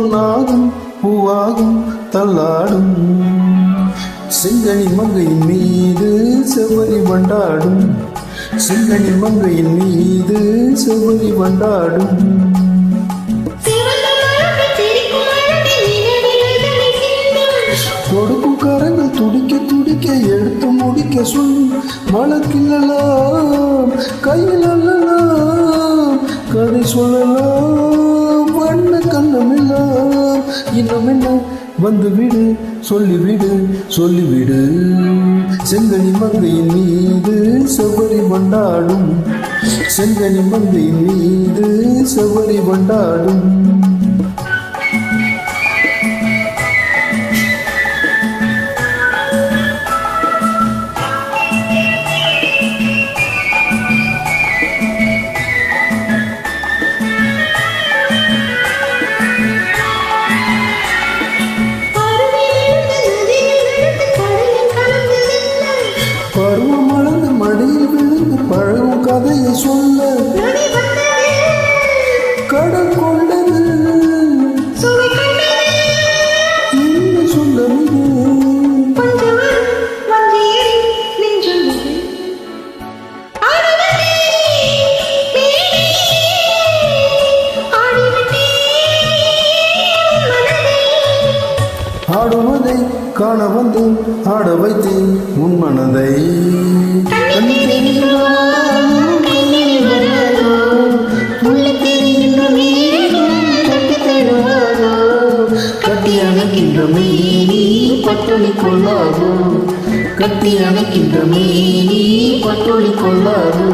பொன்னாகும் பூவாகும் தள்ளாடும் செங்கனி மங்கையின் மீது செவ்வரி வண்டாடும் செங்கனி மங்கையின் மீது செவ்வரி வண்டாடும் கொடுக்கும் கரங்கள் துடிக்க துடிக்க எடுத்து முடிக்க சொல் வழக்கில்லாம் கையில் அல்லலாம் கதை சொல்லலாம் வண்ண கண்ணமெல்லாம் இன்னும் என்ன வந்து விடு சொல்லிவிடு சொல்லிவிடு செங்கனி மங்கையின் மீது செவ்வரி வண்டாடும் செங்கனி மங்கையின் மீது செவ்வரி வண்டாடும் பருவம் மலர்ந்து மடியில் விழுந்து பழகும் கதையை சொல்ல கடல் கொண்டது என்ன சொல்ல ஆடுவதை காண வந்து ஆட வைத்தேன் உன் மனதை கட்டி அணைக்கின்ற மேனி பட்டொலி கொள்ளாதோ கட்டி அணைக்கின்ற மேனி பட்டொலி கொள்ளாதோ